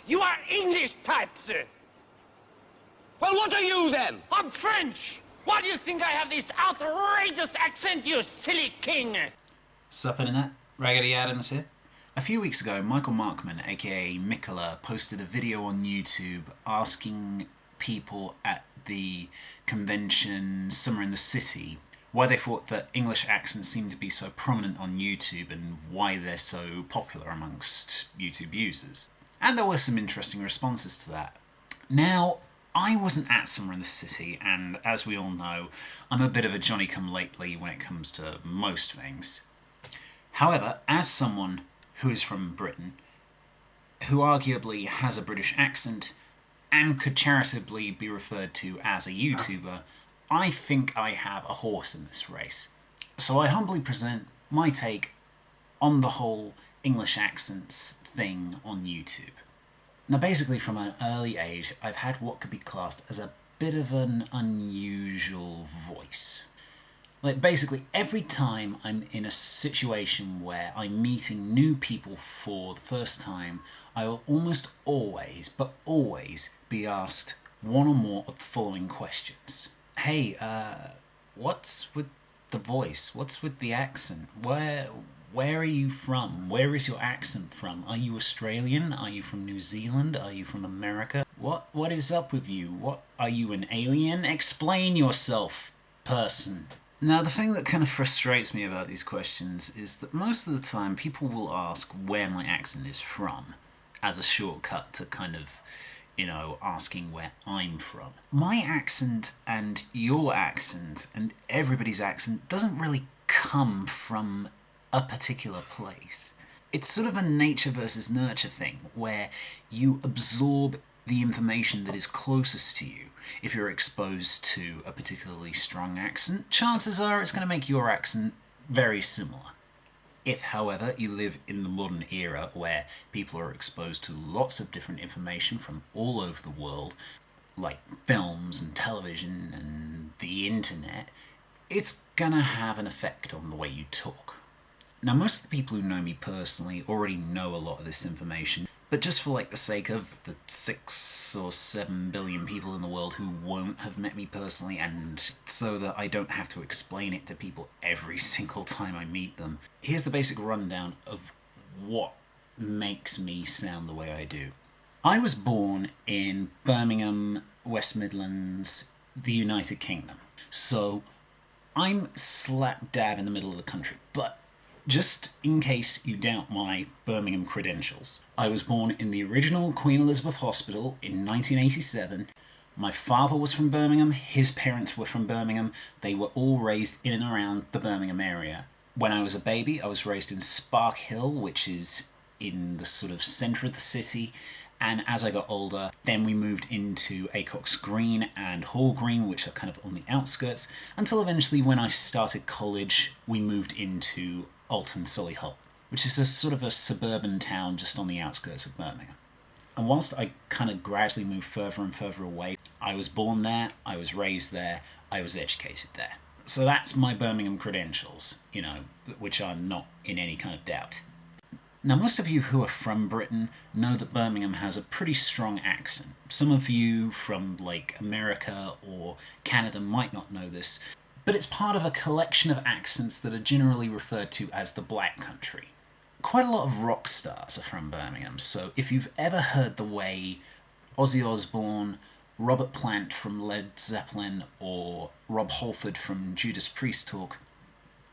You are English type, sir. Well, what are you then? I'm French. Why do you think I have this outrageous accent, you silly king? Sup internet, Raggedy Adams here. A few weeks ago, Michael Markman, aka Mickeleh, posted a video on YouTube asking people at the convention Summer in the City why they thought that English accents seemed to be so prominent on YouTube and why they're so popular amongst YouTube users. And there were some interesting responses to that. Now, I wasn't at Summer in the City, and as we all know, I'm a bit of a Johnny-come-lately when it comes to most things. However, as someone who is from Britain, who arguably has a British accent, and could charitably be referred to as a YouTuber, I think I have a horse in this race. So I humbly present my take on the whole English accents thing on YouTube. Now basically from an early age, I've had what could be classed as a bit of an unusual voice. Like basically every time I'm in a situation where I'm meeting new people for the first time, I will almost always, but always, be asked one or more of the following questions. Hey, what's with the voice? What's with the accent? Where are you from? Where is your accent from? Are you Australian? Are you from New Zealand? Are you from America? What is up with you? What, are you an alien? Explain yourself, person. Now, the thing that kind of frustrates me about these questions is that most of the time people will ask where my accent is from as a shortcut to kind of, asking where I'm from. My accent and your accent and everybody's accent doesn't really come from a particular place. It's sort of a nature versus nurture thing where you absorb the information that is closest to you. If you're exposed to a particularly strong accent, chances are it's going to make your accent very similar. If, however, you live in the modern era where people are exposed to lots of different information from all over the world, like films and television and the internet, it's gonna have an effect on the way you talk. Now, most of the people who know me personally already know a lot of this information, but just for the sake of the 6 or 7 billion people in the world who won't have met me personally, and so that I don't have to explain it to people every single time I meet them, here's the basic rundown of what makes me sound the way I do. I was born in Birmingham, West Midlands, the United Kingdom. So I'm slap dab in the middle of the country, but just in case you doubt my Birmingham credentials, I was born in the original Queen Elizabeth Hospital in 1987. My father was from Birmingham, his parents were from Birmingham, they were all raised in and around the Birmingham area. When I was a baby, I was raised in Spark Hill, which is in the sort of centre of the city, and as I got older, then we moved into Acox Green and Hall Green, which are kind of on the outskirts, until eventually when I started college, we moved into Alton Solihull, which is a sort of a suburban town just on the outskirts of Birmingham. And whilst I kind of gradually moved further and further away, I was born there, I was raised there, I was educated there. So that's my Birmingham credentials, which are not in any kind of doubt. Now, most of you who are from Britain know that Birmingham has a pretty strong accent. Some of you from America or Canada might not know this, but it's part of a collection of accents that are generally referred to as the Black Country. Quite a lot of rock stars are from Birmingham, so if you've ever heard the way Ozzy Osbourne, Robert Plant from Led Zeppelin, or Rob Halford from Judas Priest talk,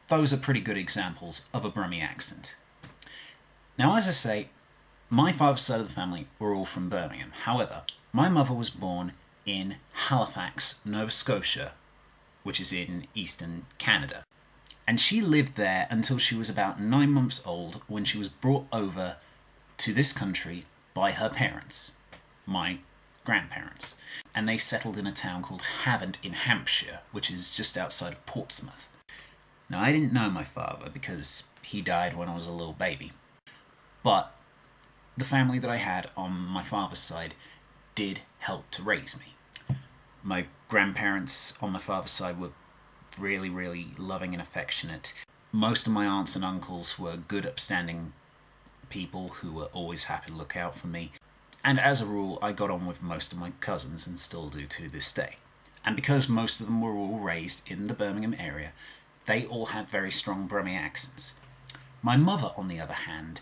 those are pretty good examples of a Brummie accent. Now, as I say, my father's side of the family were all from Birmingham. However, my mother was born in Halifax, Nova Scotia, which is in eastern Canada. And she lived there until she was about 9 months old when she was brought over to this country by her parents, my grandparents. And they settled in a town called Havant in Hampshire, which is just outside of Portsmouth. Now, I didn't know my father because he died when I was a little baby. But the family that I had on my father's side did help to raise me. My grandparents on my father's side were really, really loving and affectionate. Most of my aunts and uncles were good, upstanding people who were always happy to look out for me. And as a rule, I got on with most of my cousins and still do to this day. And because most of them were all raised in the Birmingham area, they all had very strong Brummie accents. My mother, on the other hand,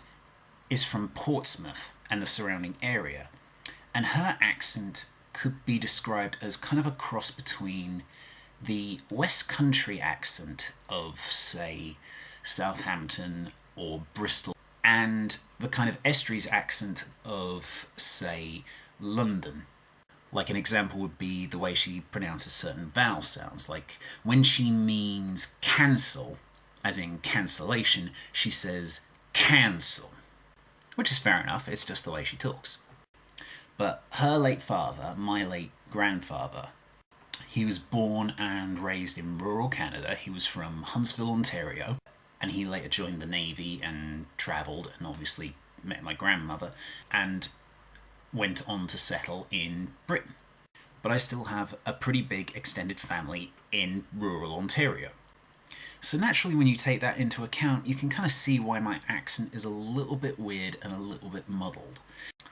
is from Portsmouth and the surrounding area, and her accent could be described as kind of a cross between the West Country accent of, say, Southampton or Bristol, and the kind of Estuaries accent of, say, London. Like an example would be the way she pronounces certain vowel sounds. Like when she means cancel, as in cancellation, she says cancel. Which is fair enough, it's just the way she talks. But her late father, my late grandfather, he was born and raised in rural Canada. He was from Huntsville, Ontario, and he later joined the Navy and travelled and obviously met my grandmother and went on to settle in Britain. But I still have a pretty big extended family in rural Ontario. So naturally, when you take that into account, you can kind of see why my accent is a little bit weird and a little bit muddled.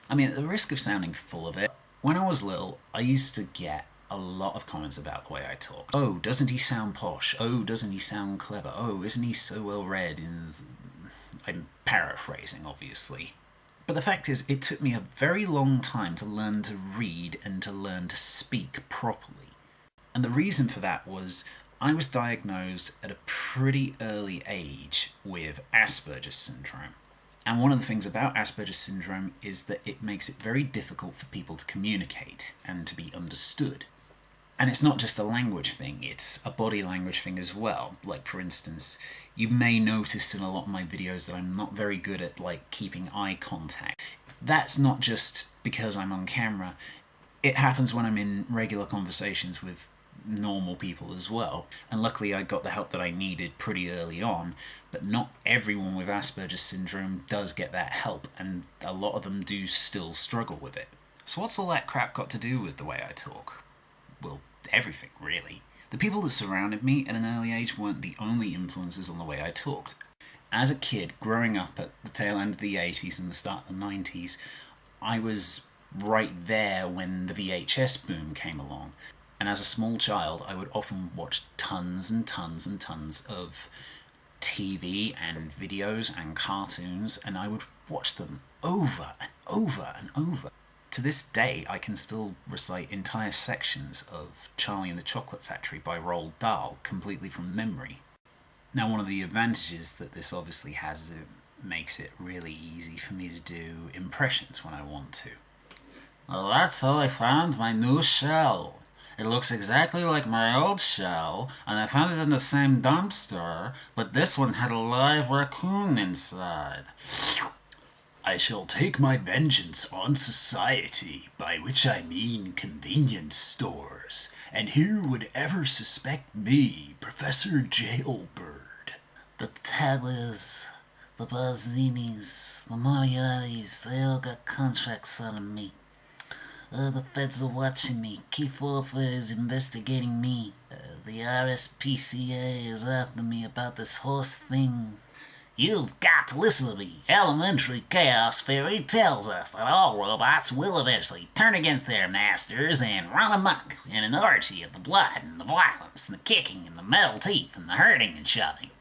I mean, at the risk of sounding full of it, when I was little, I used to get a lot of comments about the way I talk. Oh, doesn't he sound posh? Oh, doesn't he sound clever? Oh, isn't he so well read? I'm paraphrasing, obviously. But the fact is, it took me a very long time to learn to read and to learn to speak properly. And the reason for that was I was diagnosed at a pretty early age with Asperger's syndrome. And one of the things about Asperger's syndrome is that it makes it very difficult for people to communicate and to be understood. And it's not just a language thing, it's a body language thing as well. Like, for instance, you may notice in a lot of my videos that I'm not very good at, like, keeping eye contact. That's not just because I'm on camera. It happens when I'm in regular conversations with normal people as well. And luckily I got the help that I needed pretty early on, but not everyone with Asperger's syndrome does get that help, and a lot of them do still struggle with it. So what's all that crap got to do with the way I talk? Well, everything, really. The people that surrounded me at an early age weren't the only influences on the way I talked. As a kid, growing up at the tail end of the 80s and the start of the 90s, I was right there when the VHS boom came along. And as a small child, I would often watch tons and tons and tons of TV and videos and cartoons, and I would watch them over and over and over. To this day, I can still recite entire sections of Charlie and the Chocolate Factory by Roald Dahl completely from memory. Now, one of the advantages that this obviously has is it makes it really easy for me to do impressions when I want to. Well, that's how I found my new shell. It looks exactly like my old shell, and I found it in the same dumpster, but this one had a live raccoon inside. I shall take my vengeance on society, by which I mean convenience stores, and who would ever suspect me, Professor Jailbird? The Taylors, the Barzinis, the Moriartys, they all got contracts on me. The feds are watching me. Kiefer is investigating me. The RSPCA is after me about this horse thing. You've got to listen to me. Elementary chaos theory tells us that all robots will eventually turn against their masters and run amok in an orgy of the blood and the violence and the kicking and the metal teeth and the hurting and shoving.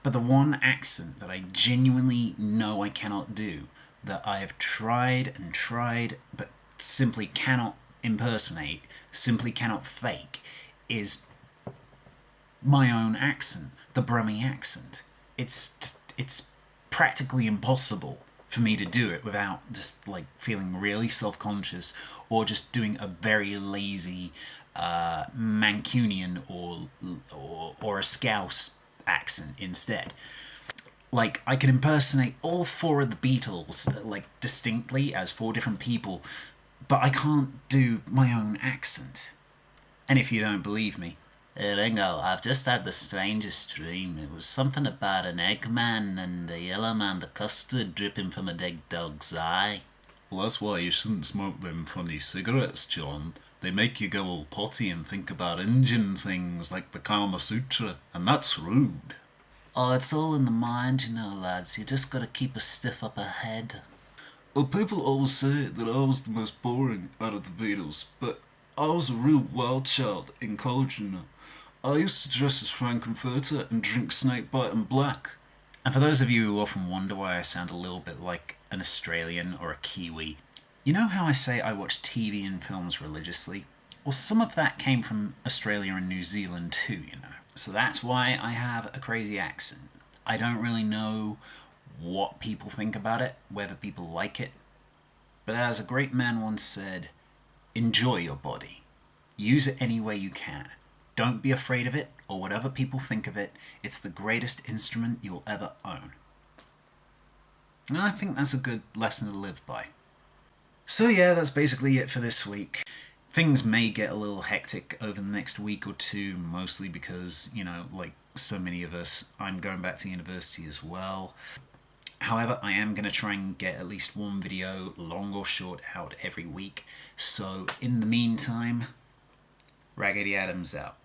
But the one accent that I genuinely know I cannot do, that I have tried and tried but simply cannot impersonate, simply cannot fake, is my own accent, the Brummie accent. It's practically impossible for me to do it without just like feeling really self-conscious or just doing a very lazy Mancunian or a Scouse accent instead. Like, I can impersonate all four of the Beatles, like, distinctly as four different people, but I can't do my own accent. And if you don't believe me, hey Ringo, I've just had the strangest dream. It was something about an Eggman and a yellow man of custard dripping from a dead dog's eye. Well, that's why you shouldn't smoke them funny cigarettes, John. They make you go all potty and think about Indian things like the Kama Sutra, and that's rude. Oh, it's all in the mind, you know, lads. You just gotta keep a stiff upper head. Well, people always say that I was the most boring out of the Beatles, but I was a real wild child in college, you know. I used to dress as Frankenfurter and drink snakebite and black. And for those of you who often wonder why I sound a little bit like an Australian or a Kiwi, you know how I say I watch TV and films religiously? Well, some of that came from Australia and New Zealand too, you know. So that's why I have a crazy accent. I don't really know what people think about it, whether people like it. But as a great man once said, enjoy your body. Use it any way you can. Don't be afraid of it, or whatever people think of it. It's the greatest instrument you'll ever own. And I think that's a good lesson to live by. So yeah, that's basically it for this week. Things may get a little hectic over the next week or two, mostly because, you know, like so many of us, I'm going back to university as well. However, I am going to try and get at least one video, long or short, out every week. So in the meantime, Raggedy Adams out.